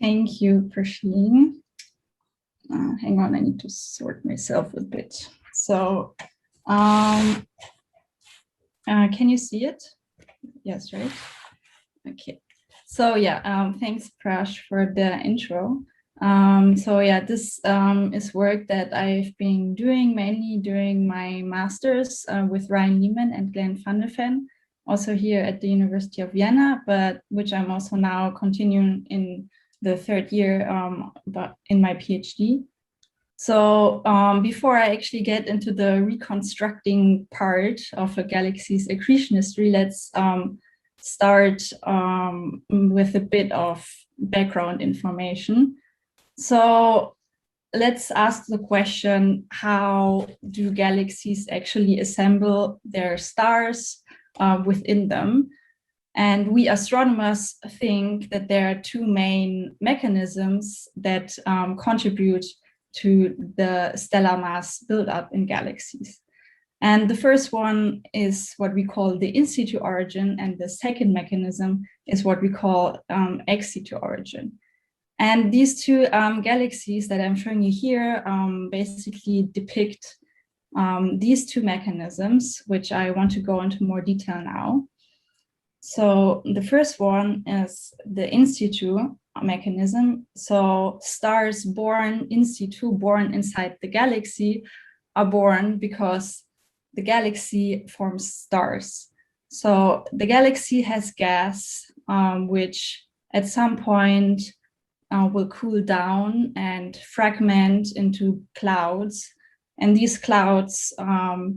Thank you, Prasheen. Hang on, I need to sort myself a bit. So, can you see it? Yes, right? Okay. So yeah, thanks, Prash, for the intro. So yeah, this is work that I've been doing mainly during my master's with Ryan Lehman and Glenn van der Ven, also here at the University of Vienna, but which I'm also now continuing in the third year but in my PhD. So before I actually get into the reconstructing part of a galaxy's accretion history, let's start with a bit of background information. So let's ask the question, how do galaxies actually assemble their stars within them? And we astronomers think that there are two main mechanisms that contribute to the stellar mass buildup in galaxies. And the first one is what we call the in-situ origin, and the second mechanism is what we call ex-situ origin. And these two galaxies that I'm showing you here basically depict these two mechanisms, which I want to go into more detail now. So the first one is the in-situ mechanism. So stars born in situ, born inside the galaxy, are born because the galaxy forms stars. So the galaxy has gas, which at some point will cool down and fragment into clouds. And these clouds are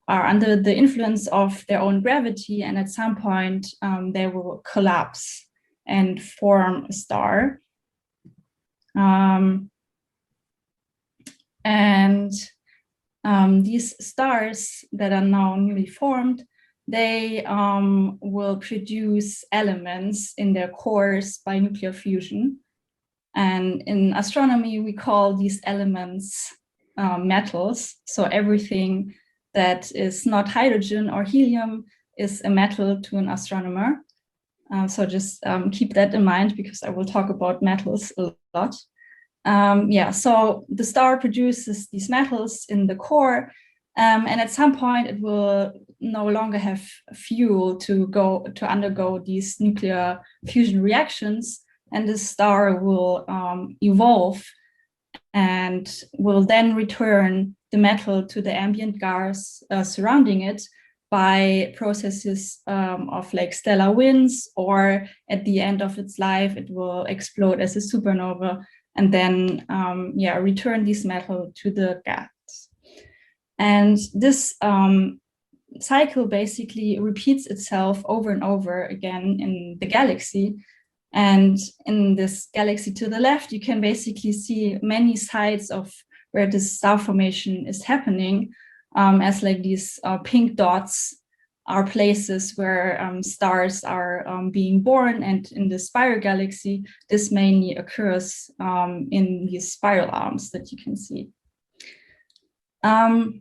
under the influence of their own gravity, and at some point they will collapse and form a star. These stars that are now newly formed, they will produce elements in their cores by nuclear fusion. And in astronomy, we call these elements metals. So everything that is not hydrogen or helium is a metal to an astronomer. So just keep that in mind, because I will talk about metals a lot. So the star produces these metals in the core, and at some point it will no longer have fuel to undergo these nuclear fusion reactions, and the star will evolve and will then return the metal to the ambient gas surrounding it by processes of like stellar winds, or at the end of its life, it will explode as a supernova and then return this metal to the gas. And this cycle basically repeats itself over and over again in the galaxy. And in this galaxy to the left, you can basically see many sites of where this star formation is happening, as like these pink dots are places where stars are being born. And in the spiral galaxy, this mainly occurs in these spiral arms that you can see. As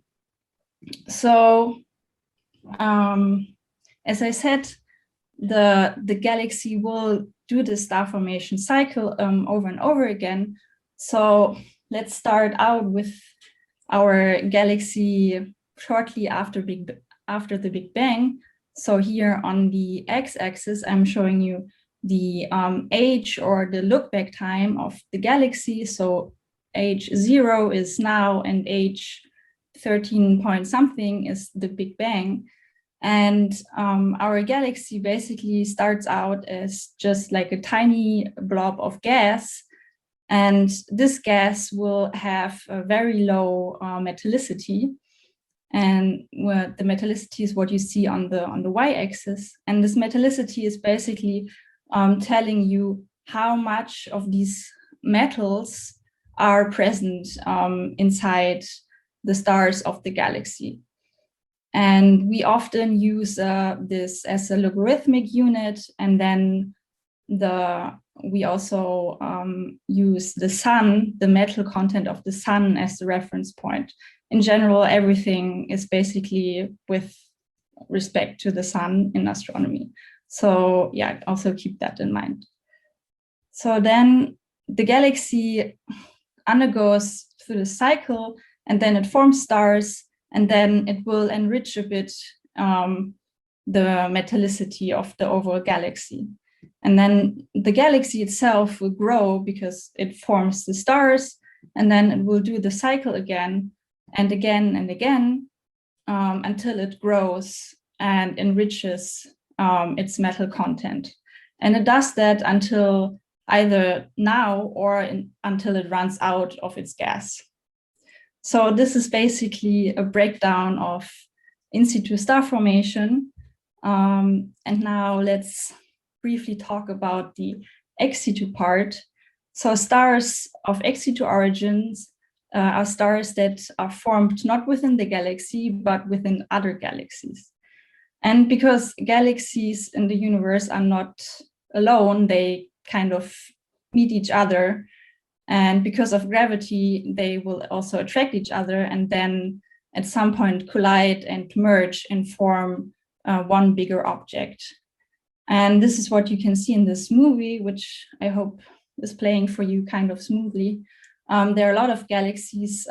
I said, the galaxy will do the star formation cycle over and over again. So let's start out with our galaxy shortly after the Big Bang. So here on the x-axis, I'm showing you the age or the look back time of the galaxy. So age 0 is now, and age 13 point something is the Big Bang. And our galaxy basically starts out as just like a tiny blob of gas. And this gas will have a very low metallicity. And the metallicity is what you see on the y-axis. And this metallicity is basically telling you how much of these metals are present inside the stars of the galaxy. And we often use this as a logarithmic unit, and then we also use the sun, the metal content of the sun, as the reference point. In general, everything is basically with respect to the sun in astronomy. So yeah, also keep that in mind. So then the galaxy undergoes through the cycle, and then it forms stars, and then it will enrich a bit the metallicity of the overall galaxy. And then the galaxy itself will grow because it forms the stars, and then it will do the cycle again and again and again until it grows and enriches its metal content. And it does that until either now or until it runs out of its gas. So this is basically a breakdown of in-situ star formation. And now let's briefly talk about the ex-situ part. So stars of ex-situ origins are stars that are formed not within the galaxy, but within other galaxies. And because galaxies in the universe are not alone, they kind of meet each other. And because of gravity, they will also attract each other and then at some point collide and merge and form one bigger object. And this is what you can see in this movie, which I hope is playing for you kind of smoothly. There are a lot of galaxies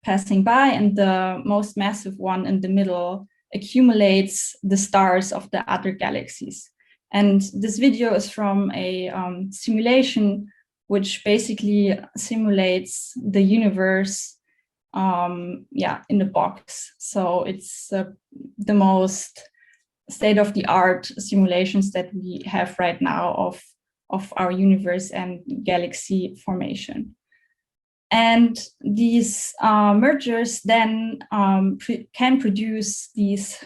passing by, and the most massive one in the middle accumulates the stars of the other galaxies. And this video is from a simulation which basically simulates the universe in the box. So it's the most state-of-the-art simulations that we have right now of our universe and galaxy formation. And these mergers then can produce these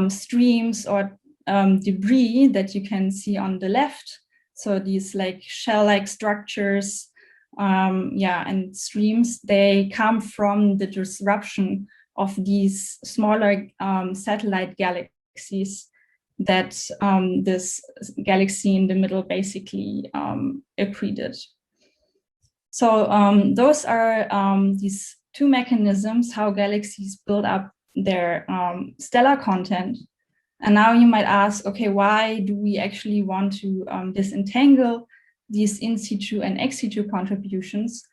streams or debris that you can see on the left. So these like shell-like structures, and streams, they come from the disruption of these smaller satellite galaxies that this galaxy in the middle basically accreted. So those are these two mechanisms how galaxies build up their stellar content. And now you might ask, okay, why do we actually want to disentangle these in-situ and ex-situ contributions?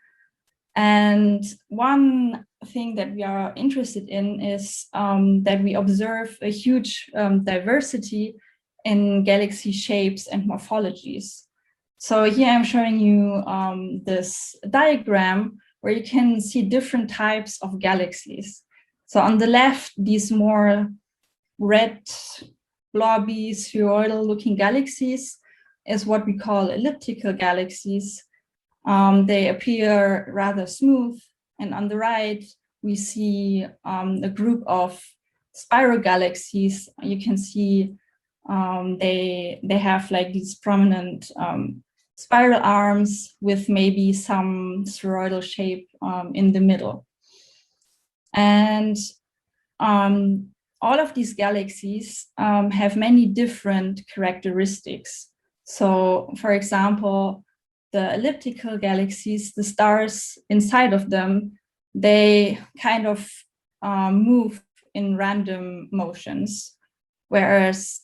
And one thing that we are interested in is that we observe a huge diversity in galaxy shapes and morphologies. So here I'm showing you this diagram where you can see different types of galaxies. So on the left, these more red, blobby, spheroidal-looking galaxies is what we call elliptical galaxies. They appear rather smooth. And on the right, we see a group of spiral galaxies. You can see they have like these prominent spiral arms with maybe some spheroidal shape in the middle. And all of these galaxies have many different characteristics. So, for example, the elliptical galaxies, the stars inside of them, they kind of move in random motions, whereas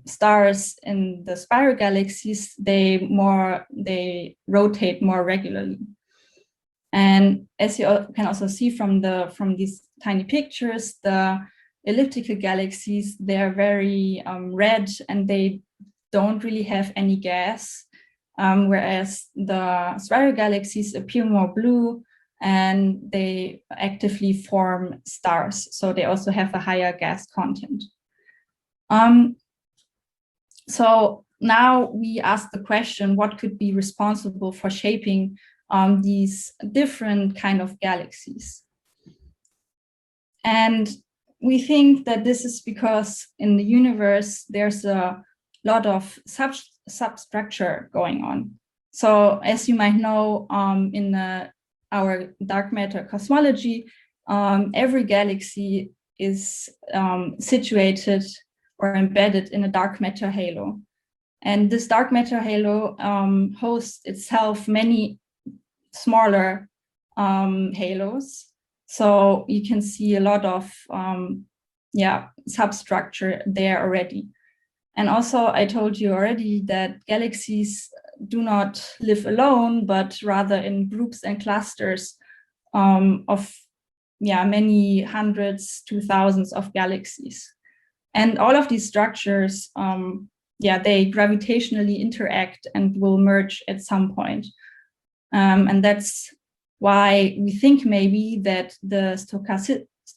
stars in the spiral galaxies, they rotate more regularly. And as you can also see from these tiny pictures, the elliptical galaxies, they're very red and they don't really have any gas, whereas the spiral galaxies appear more blue and they actively form stars. So they also have a higher gas content. So now we ask the question, what could be responsible for shaping these different kind of galaxies? And we think that this is because in the universe, there's a lot of substructure going on. So as you might know, in our dark matter cosmology, every galaxy is situated or embedded in a dark matter halo. And this dark matter halo hosts itself many smaller halos. So you can see a lot of substructure there already. And also I told you already that galaxies do not live alone, but rather in groups and clusters of many hundreds to thousands of galaxies. And all of these structures, they gravitationally interact and will merge at some point. And that's why we think maybe that the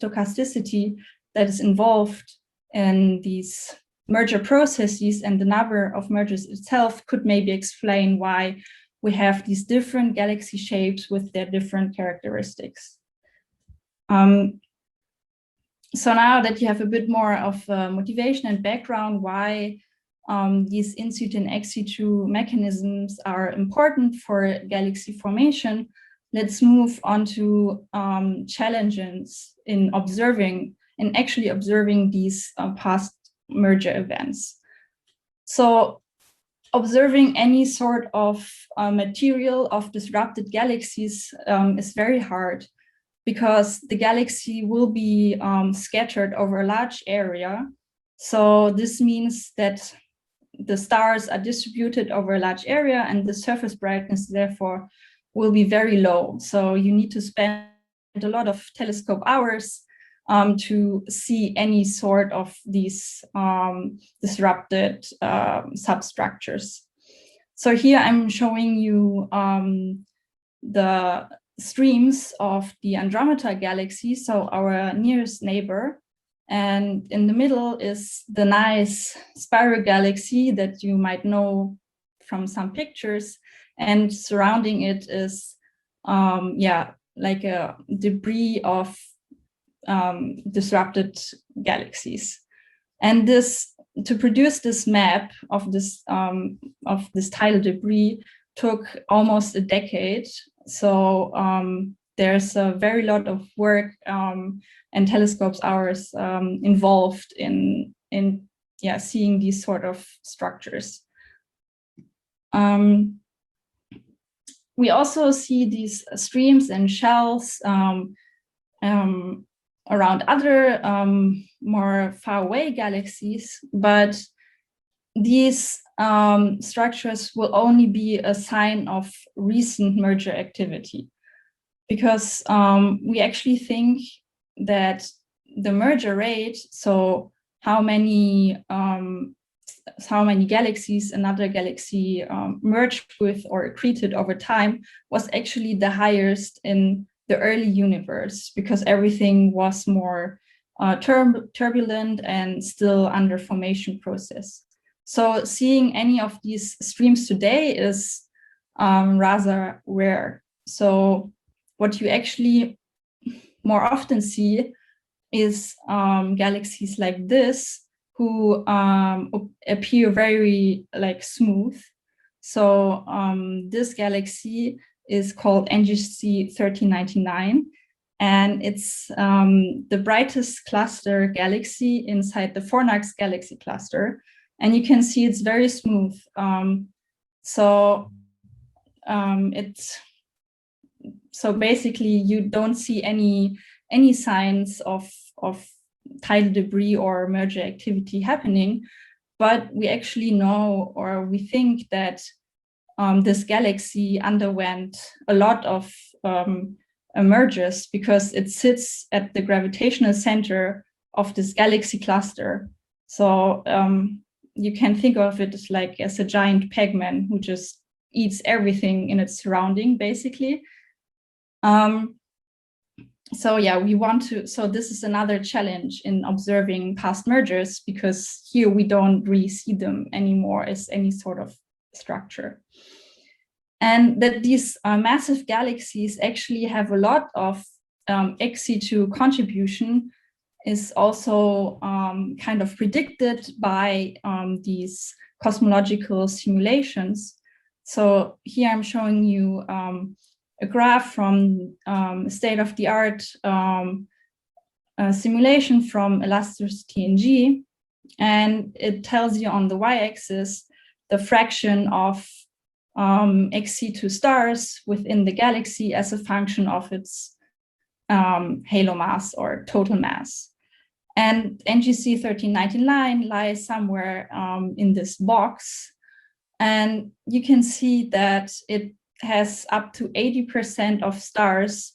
stochasticity that is involved in these merger processes and the number of mergers itself could maybe explain why we have these different galaxy shapes with their different characteristics. So now that you have a bit more of motivation and background why these in-situ and ex-situ mechanisms are important for galaxy formation, let's move on to challenges in actually observing these past merger events. So observing any sort of material of disrupted galaxies is very hard, because the galaxy will be scattered over a large area. So this means that the stars are distributed over a large area, and the surface brightness therefore will be very low. So you need to spend a lot of telescope hours to see any sort of these disrupted substructures. So here I'm showing you the streams of the Andromeda galaxy, so our nearest neighbor. And in the middle is the nice spiral galaxy that you might know from some pictures. And surrounding it is, like a debris of disrupted galaxies. And to produce this map of this tidal debris took almost a decade. So there's a very lot of work and telescopes hours involved in seeing these sort of structures. We also see these streams and shells around other more far away galaxies, but these structures will only be a sign of recent merger activity, because we actually think that the merger rate, so how many galaxies another galaxy merged with or accreted over time, was actually the highest in the early universe, because everything was more turbulent and still under formation process. So seeing any of these streams today is rather rare. So what you actually more often see is galaxies like this, who appear very smooth. So this galaxy is called NGC 1399, and it's the brightest cluster galaxy inside the Fornax galaxy cluster. And you can see it's very smooth. So basically you don't see any signs of tidal debris or merger activity happening, but we actually know, or we think that this galaxy underwent a lot of mergers, because it sits at the gravitational center of this galaxy cluster. So you can think of it as a giant Pac-Man who just eats everything in its surrounding, basically. So this is another challenge in observing past mergers, because here we don't really see them anymore as any sort of structure. And that these massive galaxies actually have a lot of ex-situ contribution is also kind of predicted by these cosmological simulations. So here I'm showing you a graph from state-of-the-art simulation from elasticity in G, and it tells you on the y-axis the fraction of ex-situ stars within the galaxy as a function of its halo mass or total mass. And NGC 1399 lies somewhere in this box. And you can see that it has up to 80% of stars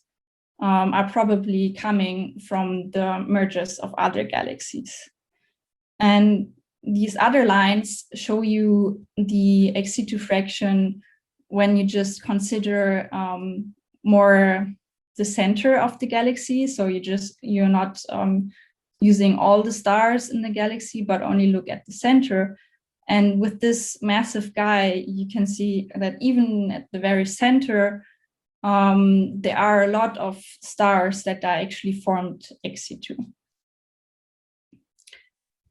are probably coming from the mergers of other galaxies. And these other lines show you the ex-situ fraction when you just consider more the center of the galaxy. So you're not using all the stars in the galaxy, but only look at the center. And with this massive guy, you can see that even at the very center, there are a lot of stars that are actually formed ex-situ.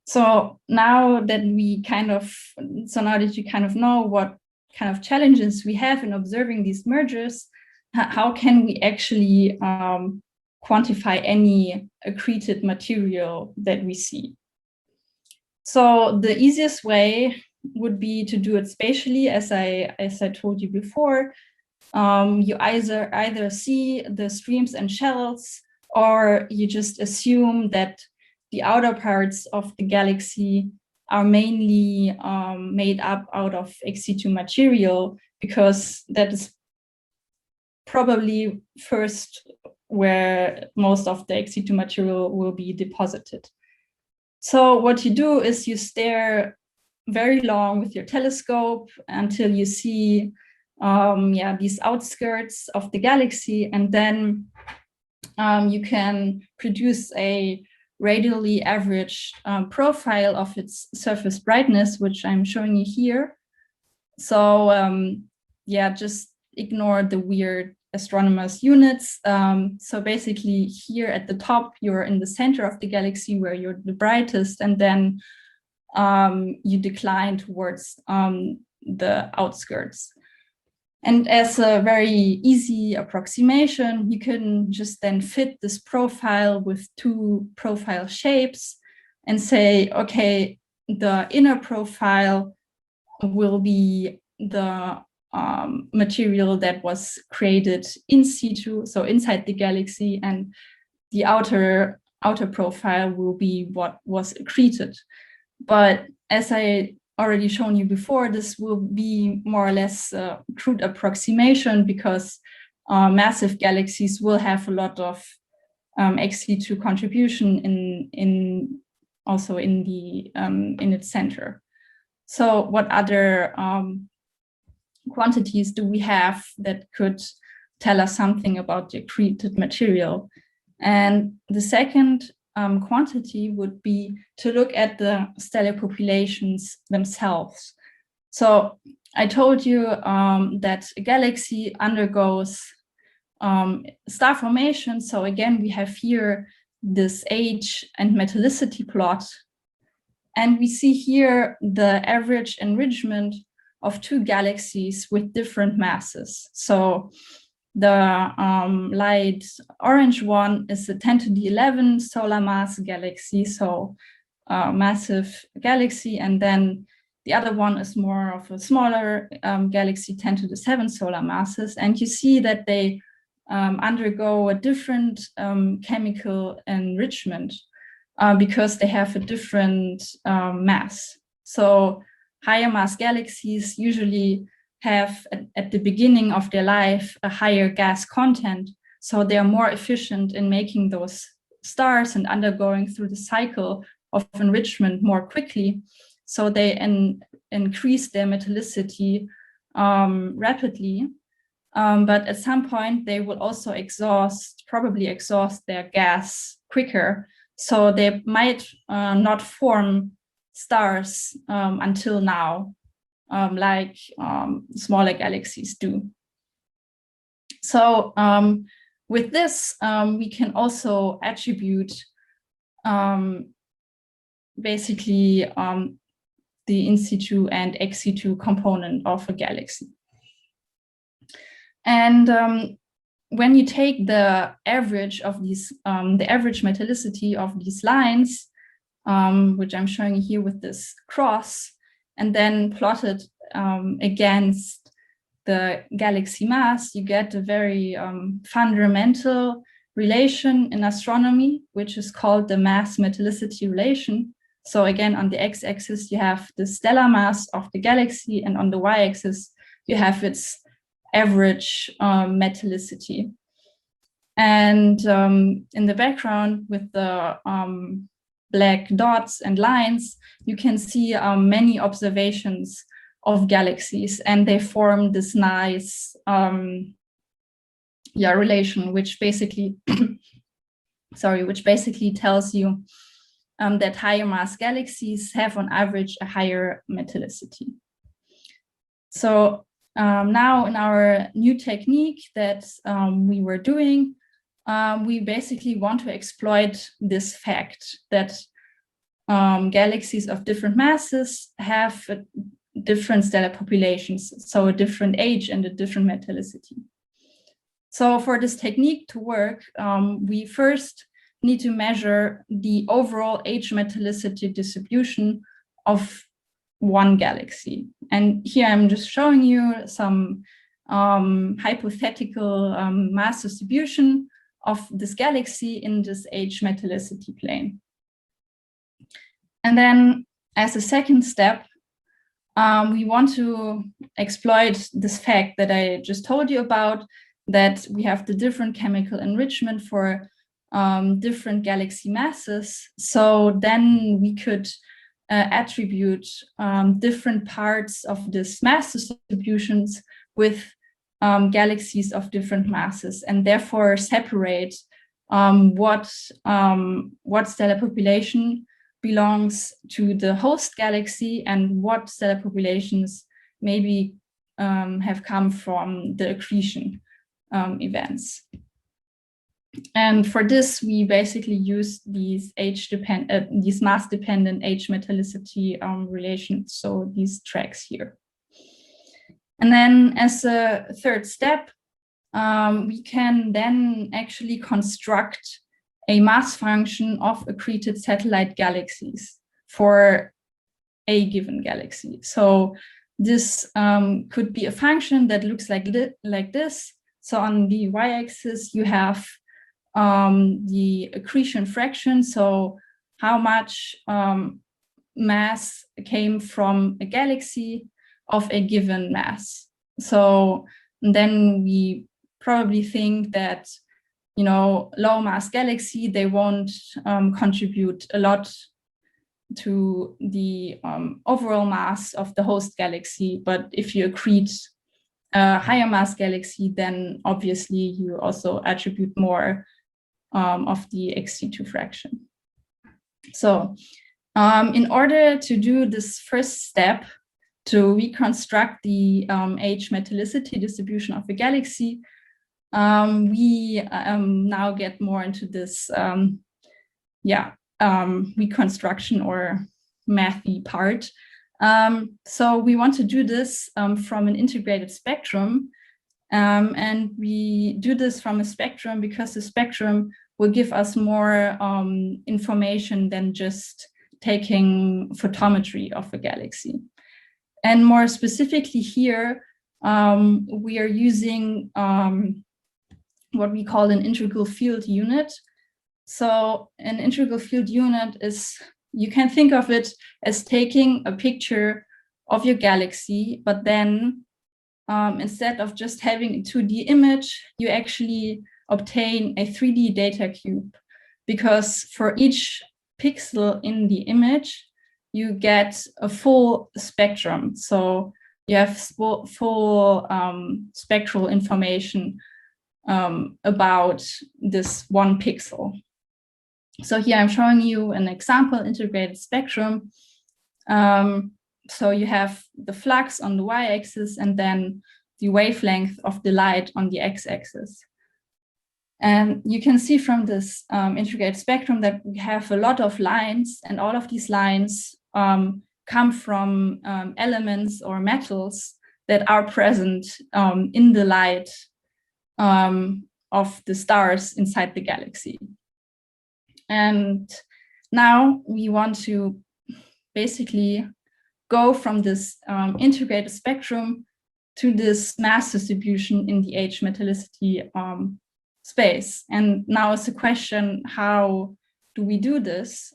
So now that you kind of know what kind of challenges we have in observing these mergers, how can we actually quantify any accreted material that we see? So the easiest way would be to do it spatially, as I told you before. You either see the streams and shells, or you just assume that the outer parts of the galaxy are mainly made up out of ex-situ material, because that is probably first where most of the ex-situ material will be deposited. So what you do is you stare very long with your telescope until you see these outskirts of the galaxy, and then you can produce a radially averaged profile of its surface brightness, which I'm showing you here. So just ignore the weird astronomers' units. So basically here at the top, you're in the center of the galaxy where you're the brightest, and then you decline towards the outskirts. And as a very easy approximation, you can just then fit this profile with two profile shapes and say, okay, the inner profile will be the material that was created in situ, so inside the galaxy, and the outer profile will be what was accreted. But as I already shown you before, this will be more or less a crude approximation, because massive galaxies will have a lot of ex-situ contribution in its center. So what other quantities do we have that could tell us something about the accreted material? And the second quantity would be to look at the stellar populations themselves. So I told you that a galaxy undergoes star formation. So again, we have here this age and metallicity plot. And we see here the average enrichment of two galaxies with different masses. So the light orange one is a 10 to the 11 solar mass galaxy, so massive galaxy. And then the other one is more of a smaller galaxy, 10 to the 7 solar masses. And you see that they undergo a different chemical enrichment because they have a different mass. So higher mass galaxies usually have at the beginning of their life a higher gas content, so they are more efficient in making those stars and undergoing through the cycle of enrichment more quickly. So they increase their metallicity rapidly, but at some point they will also probably exhaust their gas quicker. So they might not form stars until now, like smaller galaxies do. So with this, we can also attribute basically the in-situ and ex-situ component of a galaxy. And when you take the average of these, the average metallicity of these lines, which I'm showing you here with this cross, and then plot it against the galaxy mass, you get a very fundamental relation in astronomy, which is called the mass metallicity relation. So again, on the x-axis, you have the stellar mass of the galaxy, and on the y-axis, you have its average metallicity. And in the background with the black dots and lines, you can see many observations of galaxies, and they form this nice relation, which basically which basically tells you that higher mass galaxies have on average a higher metallicity. So now in our new technique that we were doing, we basically want to exploit this fact that galaxies of different masses have different stellar populations, so a different age and a different metallicity. So for this technique to work, we first need to measure the overall age-metallicity distribution of one galaxy. And here I'm just showing you some hypothetical mass distribution of this galaxy in this age-metallicity plane. And then as a second step, we want to exploit this fact that I just told you about, that we have the different chemical enrichment for different galaxy masses. So then we could attribute different parts of this mass distributions with galaxies of different masses, and therefore separate what stellar population belongs to the host galaxy and what stellar populations maybe have come from the accretion events. And for this, we basically use these these mass-dependent age-metallicity relations, so these tracks here. And then as a third step, we can then actually construct a mass function of accreted satellite galaxies for a given galaxy. So this could be a function that looks like this. So on the y-axis, you have the accretion fraction, so how much mass came from a galaxy of a given mass. So then we probably think that, you know, low mass galaxy, they won't contribute a lot to the overall mass of the host galaxy. But if you accrete a higher mass galaxy, then obviously you also attribute more of the ex-situ fraction. So in order to do this first step, to reconstruct the age-metallicity distribution of a galaxy, we now get more into this reconstruction or mathy part. So we want to do this from an integrated spectrum, and we do this from a spectrum because the spectrum will give us more information than just taking photometry of a galaxy. And more specifically here, we are using what we call an integral field unit. So an integral field unit is, you can think of it as taking a picture of your galaxy, but then instead of just having a 2D image, you actually obtain a 3D data cube, because for each pixel in the image, you get a full spectrum. So you have full spectral information about this one pixel. So here I'm showing you an example integrated spectrum. So you have the flux on the y-axis and then the wavelength of the light on the x-axis. And you can see from this integrated spectrum that we have a lot of lines, and all of these lines come from elements or metals that are present in the light of the stars inside the galaxy. And now we want to basically go from this integrated spectrum to this mass distribution in the age-metallicity space. And now it's a question, how do we do this?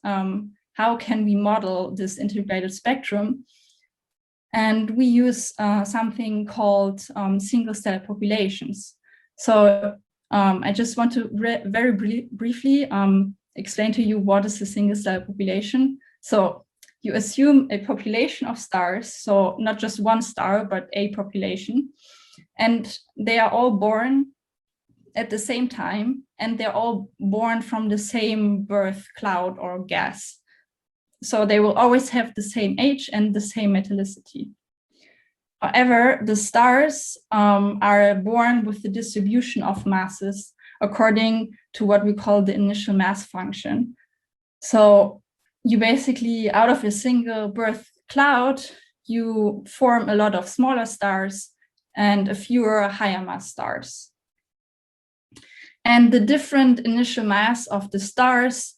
how can we model this integrated spectrum? And we use something called single stellar populations. So I just want to very briefly explain to you what is a single stellar population. So you assume a population of stars, so not just one star, but a population. And they are all born at the same time, and they're all born from the same birth cloud or gas. So they will always have the same age and the same metallicity. However, the stars are born with the distribution of masses according to what we call the initial mass function. So you basically, out of a single birth cloud, you form a lot of smaller stars and a fewer higher mass stars. And the different initial mass of the stars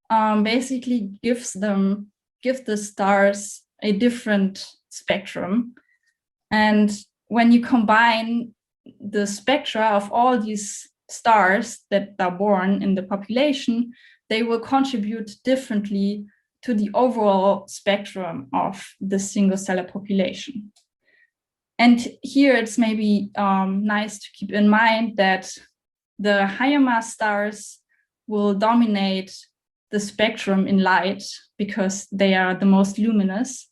basically give the stars a different spectrum. And when you combine the spectra of all these stars that are born in the population, they will contribute differently to the overall spectrum of the single stellar population. And here it's maybe nice to keep in mind that the higher mass stars will dominate the spectrum in light because they are the most luminous.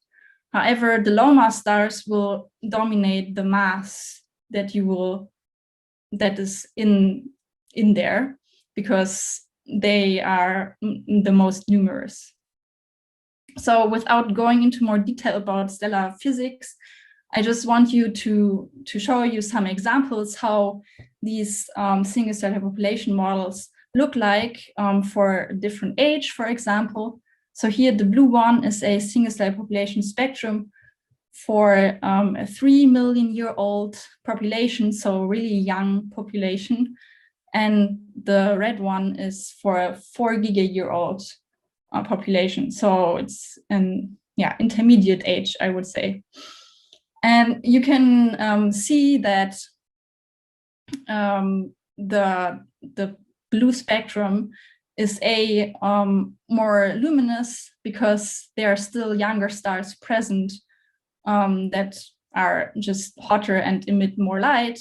However, the low mass stars will dominate the mass that is in there because they are the most numerous. So without going into more detail about stellar physics, I just want you to show you some examples how these single stellar population models look like for a different age, for example. So here the blue one is a single stellar population spectrum for a 3 million year old population, so really young population. And the red one is for a 4 giga-year-old population. So it's an intermediate age, I would say. And you can see that the blue spectrum is more luminous because there are still younger stars present that are just hotter and emit more light.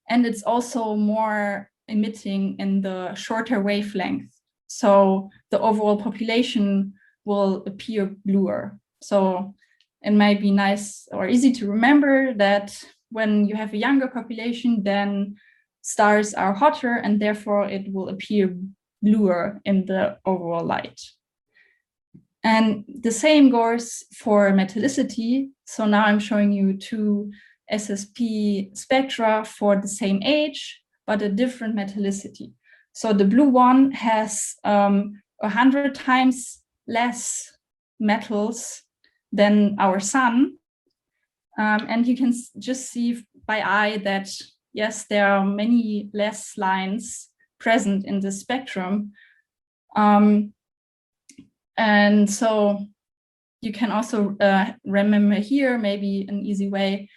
And it's also more emitting in the shorter wavelength. So the overall population will appear bluer. So it might be nice or easy to remember that when you have a younger population, then stars are hotter and therefore it will appear bluer in the overall light. And the same goes for metallicity. So now I'm showing you two SSP spectra for the same age, but a different metallicity. So the blue one has 100 times less metals than our sun. And you can just see by eye that, yes, there are many less lines present in the spectrum. And so you can also remember here, maybe an easy way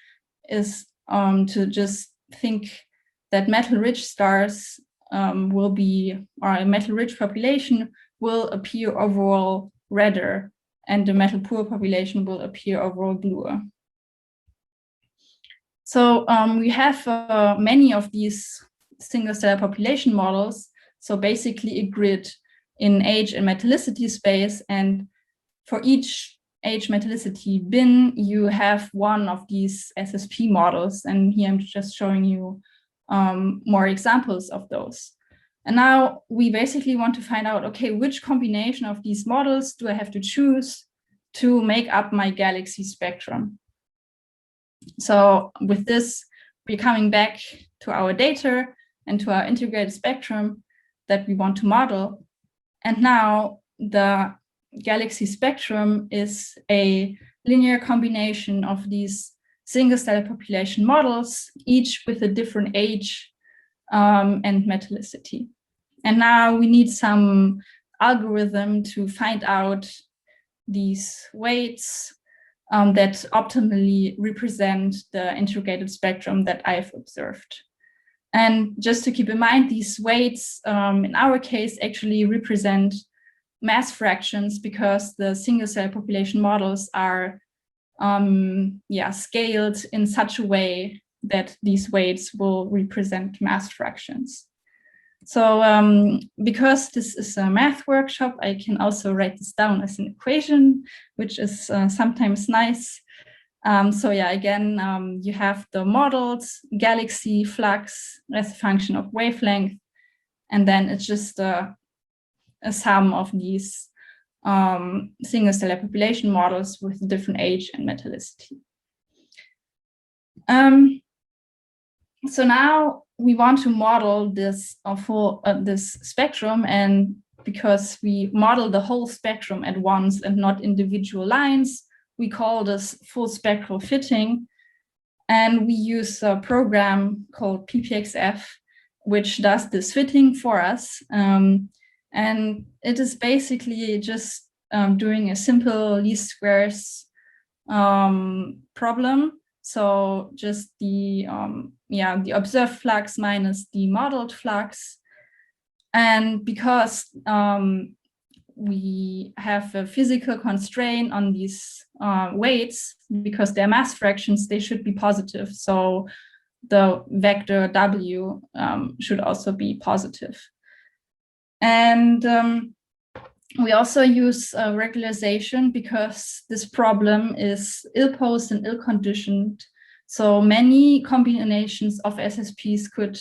is to just think that metal-rich stars will be, or a metal-rich population will appear overall redder, and the metal-poor population will appear overall bluer. So we have many of these single stellar population models, so basically a grid in age and metallicity space, and for each age metallicity bin, you have one of these SSP models, and here I'm just showing you more examples of those. And now we basically want to find out, okay, which combination of these models do I have to choose to make up my galaxy spectrum? So with this, we're coming back to our data and to our integrated spectrum that we want to model. And now the galaxy spectrum is a linear combination of these single stellar population models, each with a different age and metallicity. And now we need some algorithm to find out these weights that optimally represent the integrated spectrum that I've observed. And just to keep in mind, these weights in our case actually represent mass fractions because the single cell population models are scaled in such a way that these weights will represent mass fractions. So because this is a math workshop, I can also write this down as an equation, which is sometimes nice. So yeah, again, you have the modeled galaxy flux as a function of wavelength, and then it's just a sum of these single stellar population models with different age and metallicity. So now we want to model this this spectrum, and because we model the whole spectrum at once and not individual lines, we call this full spectral fitting. And we use a program called PPXF, which does this fitting for us. And it is basically just doing a simple least squares problem. So just the observed flux minus the modeled flux. And because we have a physical constraint on these weights, because they're mass fractions, they should be positive. So the vector W should also be positive. And we also use regularization because this problem is ill-posed and ill-conditioned. So many combinations of SSPs could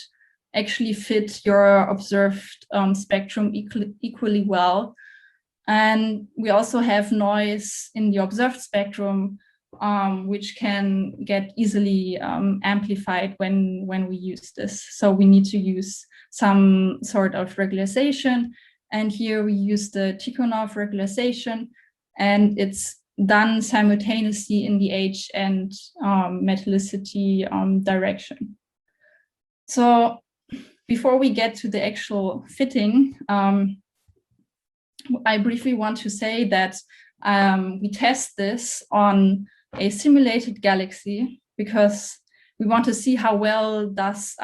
actually fit your observed spectrum equally well. And we also have noise in the observed spectrum, which can get easily amplified when we use this. So we need to use some sort of regularization. And here we use the Tikhonov regularization, and it's done simultaneously in the age and metallicity direction. So before we get to the actual fitting, I briefly want to say that we test this on a simulated galaxy because we want to see how well does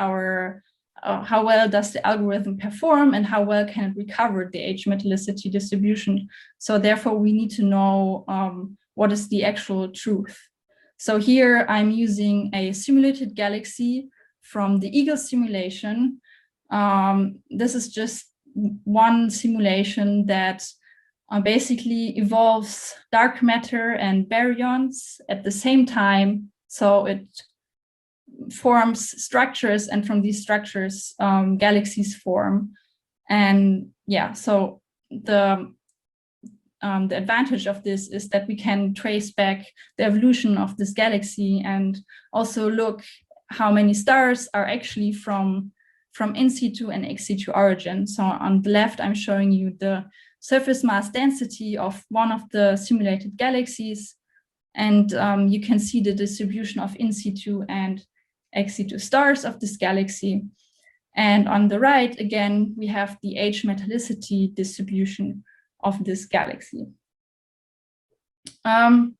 the algorithm perform and how well can it recover the age-metallicity distribution. So therefore, we need to know what is the actual truth. So here I'm using a simulated galaxy from the Eagle simulation. This is just one simulation that basically evolves dark matter and baryons at the same time. So it forms structures, and from these structures, galaxies form. And yeah, so the advantage of this is that we can trace back the evolution of this galaxy and also look how many stars are actually from in-situ and ex-situ origin. So on the left, I'm showing you the surface mass density of one of the simulated galaxies. And you can see the distribution of in-situ and ex-situ stars of this galaxy. And on the right, again, we have the age-metallicity distribution of this galaxy. From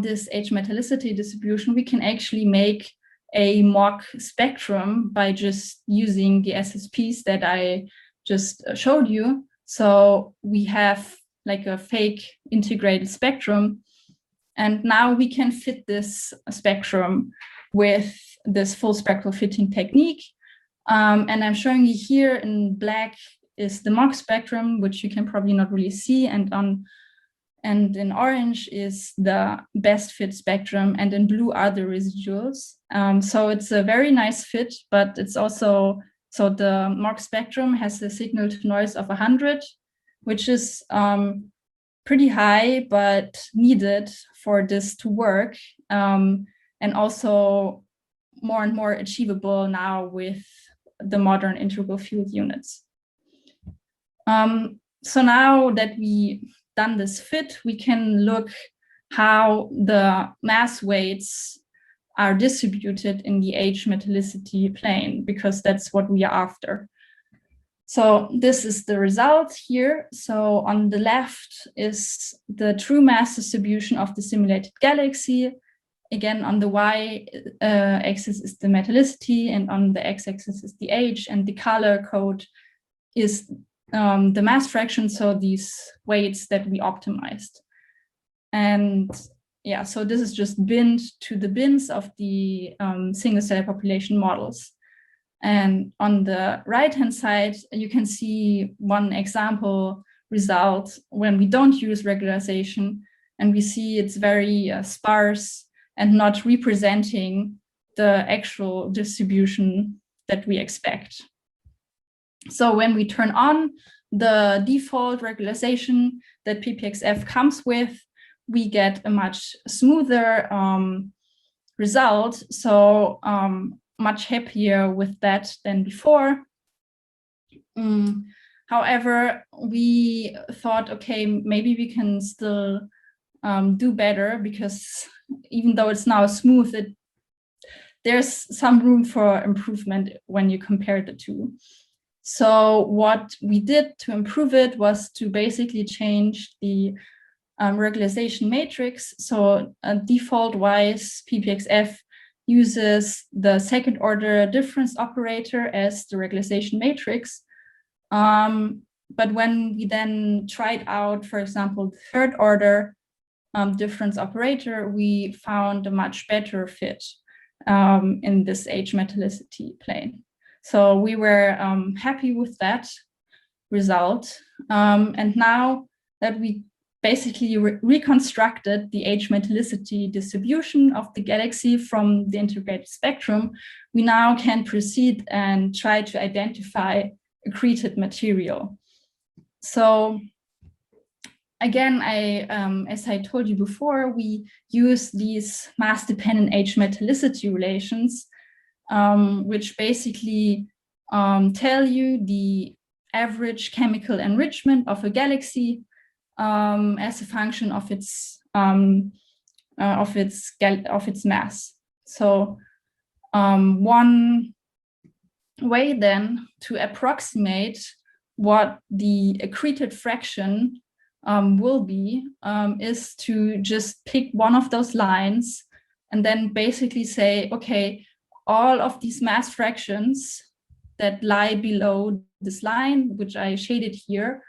this age-metallicity distribution, we can actually make a mock spectrum by just using the SSPs that I just showed you. So we have like a fake integrated spectrum. And now we can fit this spectrum with this full spectral fitting technique. And I'm showing you here in black is the mock spectrum, which you can probably not really see. And in orange is the best fit spectrum, and in blue are the residuals. So it's a very nice fit, but it's also, so the mock spectrum has a signal to noise of 100, which is pretty high, but needed for this to work. And also more and more achievable now with the modern integral field units. So now that we done this fit, we can look how the mass weights are distributed in the age-metallicity plane, because that's what we are after. So this is the result here. So on the left is the true mass distribution of the simulated galaxy. Again, on the y-axis is the metallicity, and on the x-axis is the age, and the color code is the mass fraction, so these weights that we optimized. And yeah, so this is just binned to the bins of the single cell population models. And on the right-hand side, you can see one example result when we don't use regularization, and we see it's very sparse and not representing the actual distribution that we expect. So when we turn on the default regularization that PPXF comes with, we get a much smoother result. So much happier with that than before. However, we thought, okay, maybe we can still do better, because even though it's now smooth, there's some room for improvement when you compare the two. So what we did to improve it was to basically change the regularization matrix. So default-wise, PPXF uses the second order difference operator as the regularization matrix. But when we then tried out, for example, the third order difference operator, we found a much better fit in this age-metallicity plane. So we were happy with that result. And now that we basically reconstructed the age-metallicity distribution of the galaxy from the integrated spectrum, we now can proceed and try to identify accreted material. So again, as I told you before, we use these mass-dependent age-metallicity relations, which basically tell you the average chemical enrichment of a galaxy as a function of its mass. So one way then to approximate what the accreted fraction will be is to just pick one of those lines and then basically say, okay, all of these mass fractions that lie below this line, which I shaded here,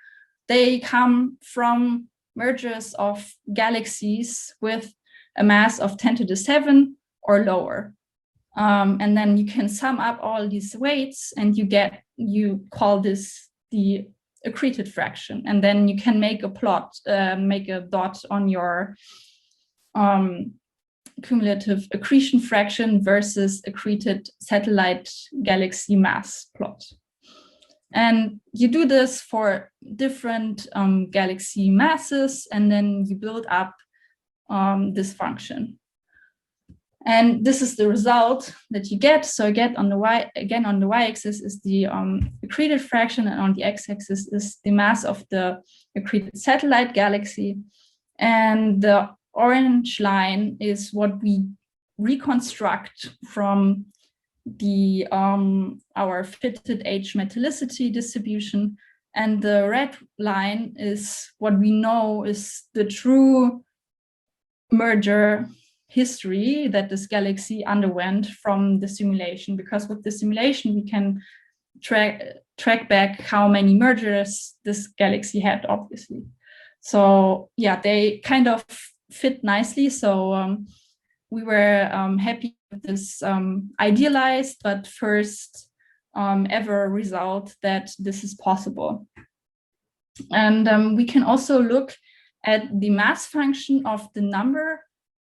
they come from mergers of galaxies with a mass of 10 to the 7 or lower. And then you can sum up all these weights and you call this the accreted fraction. And then you can make a plot, make a dot on your cumulative accretion fraction versus accreted satellite galaxy mass plot. And you do this for different galaxy masses, and then you build up this function. And this is the result that you get. So again, on the y-axis is the accreted fraction, and on the x-axis is the mass of the accreted satellite galaxy. And the orange line is what we reconstruct from the our fitted age-metallicity distribution, and the red line is what we know is the true merger history that this galaxy underwent from the simulation, because with the simulation we can track back how many mergers this galaxy had, obviously. So yeah, they kind of fit nicely. So we were happy with this idealized but first ever result that this is possible. And we can also look at the mass function of the number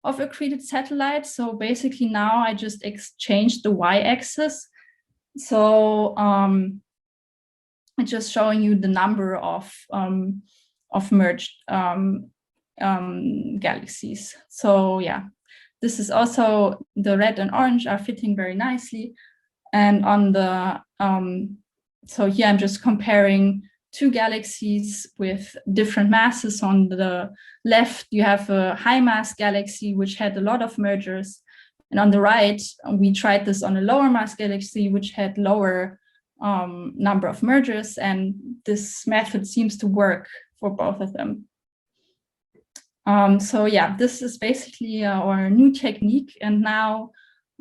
of accreted satellites. So basically now I just exchanged the y-axis. So it's just showing you the number of merged galaxies. So yeah, this is also, the red and orange are fitting very nicely. And on the, so here I'm just comparing two galaxies with different masses. On the left, you have a high mass galaxy, which had a lot of mergers. And on the right, we tried this on a lower mass galaxy, which had lower number of mergers. And this method seems to work for both of them. So yeah, this is basically our new technique. And now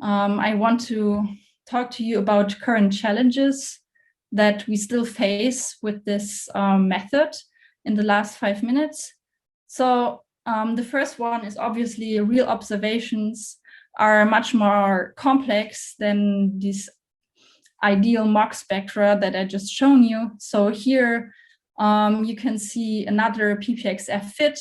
I want to talk to you about current challenges that we still face with this method in the last 5 minutes. So the first one is obviously real observations are much more complex than these ideal mock spectra that I just shown you. So here you can see another PPXF fit.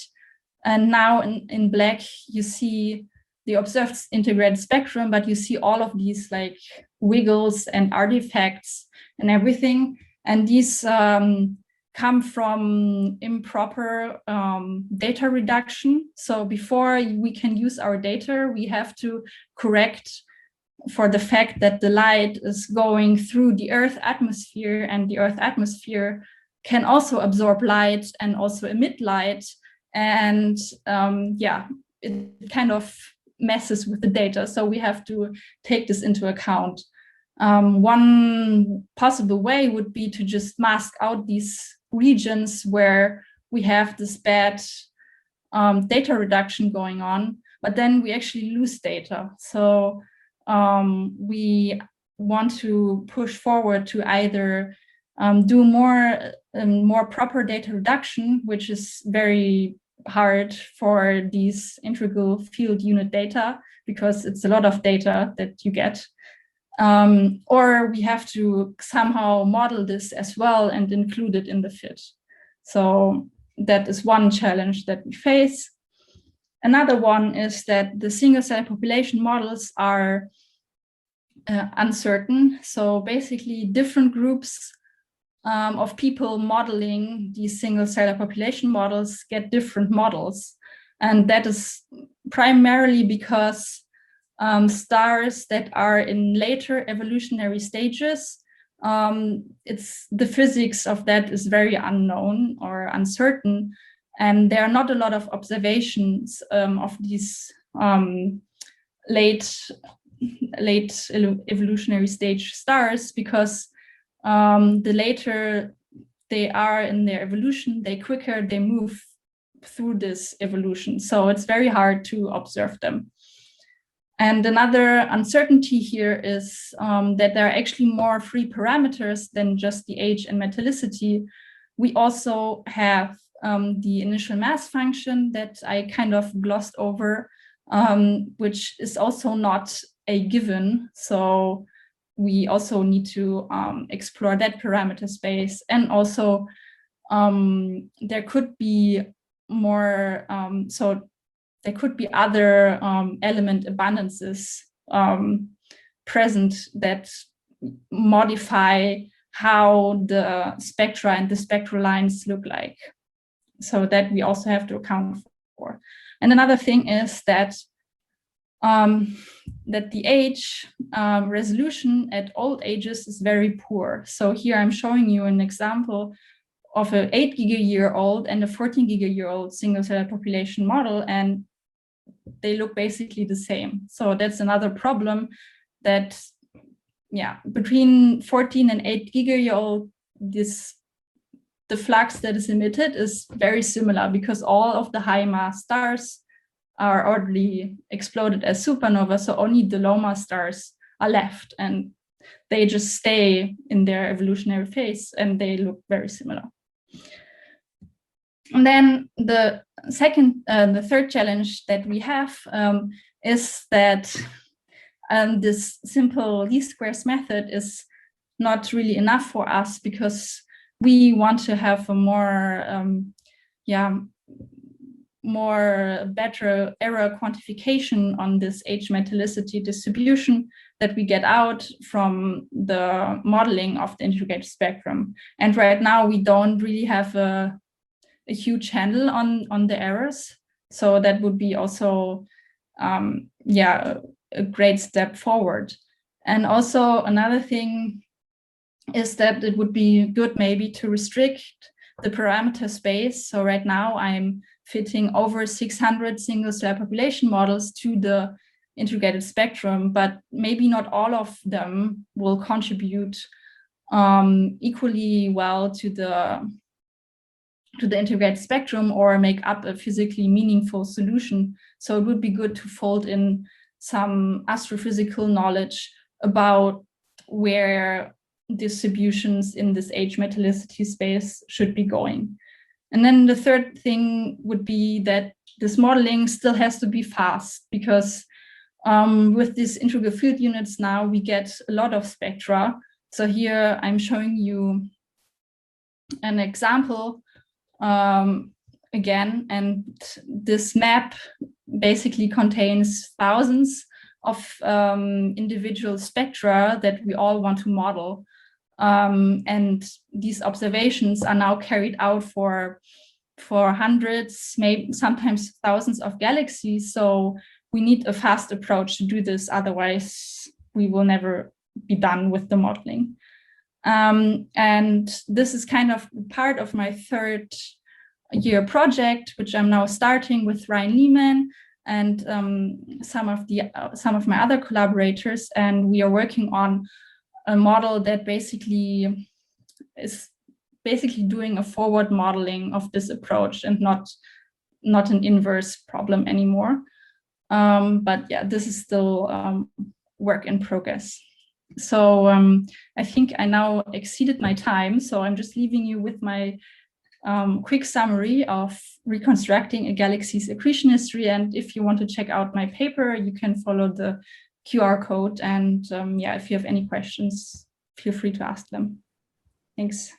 And now in black, you see the observed integrated spectrum, but you see all of these like wiggles and artifacts and everything. And these come from improper data reduction. So before we can use our data, we have to correct for the fact that the light is going through the Earth atmosphere, and the Earth atmosphere can also absorb light and also emit light. And yeah, it kind of messes with the data. So we have to take this into account. One possible way would be to just mask out these regions where we have this bad data reduction going on, but then we actually lose data. So we want to push forward to either do more proper data reduction, which is very hard for these integral field unit data because it's a lot of data that you get. Or we have to somehow model this as well and include it in the fit. So that is one challenge that we face. Another one is that the single cell population models are uncertain. So basically different groups of people modeling these single cell population models get different models. And that is primarily because stars that are in later evolutionary stages, it's the physics of that is very unknown or uncertain, and there are not a lot of observations of these late evolutionary stage stars, because the later they are in their evolution, the quicker they move through this evolution. So it's very hard to observe them. And another uncertainty here is that there are actually more free parameters than just the age and metallicity. We also have the initial mass function that I kind of glossed over, which is also not a given. So we also need to explore that parameter space. And also there could be more, so there could be other element abundances present that modify how the spectra and the spectral lines look like. So that we also have to account for. And another thing is that that the age resolution at old ages is very poor. So here I'm showing you an example of an 8 giga-year-old and a 14 giga-year-old single cell population model, and they look basically the same. So that's another problem, that, yeah, between 14 and 8 giga-year-old, the flux that is emitted is very similar, because all of the high mass stars are already exploded as supernova, so only the low mass stars are left, and they just stay in their evolutionary phase and they look very similar. And then the third challenge that we have is that this simple least squares method is not really enough for us, because we want to have a more better error quantification on this age-metallicity distribution that we get out from the modeling of the integrated spectrum. And right now we don't really have a huge handle on the errors. So that would be also a great step forward. And also another thing is that it would be good maybe to restrict the parameter space. So right now I'm fitting over 600 single cell population models to the integrated spectrum, but maybe not all of them will contribute equally well to the integrated spectrum or make up a physically meaningful solution. So it would be good to fold in some astrophysical knowledge about where distributions in this age-metallicity space should be going. And then the third thing would be that this modeling still has to be fast, because with these integral field units now, we get a lot of spectra. So here I'm showing you an example again, and this map basically contains thousands of individual spectra that we all want to model. And these observations are now carried out for hundreds, maybe sometimes thousands of galaxies. So we need a fast approach to do this, otherwise we will never be done with the modeling. And this is kind of part of my third year project, which I'm now starting with Ryan Lehman and some of my other collaborators. And we are working on a model that basically is doing a forward modeling of this approach and not an inverse problem anymore. But yeah, this is still work in progress. So I think I now exceeded my time. So I'm just leaving you with my quick summary of reconstructing a galaxy's accretion history. And if you want to check out my paper, you can follow the QR code. And yeah, if you have any questions, feel free to ask them. Thanks.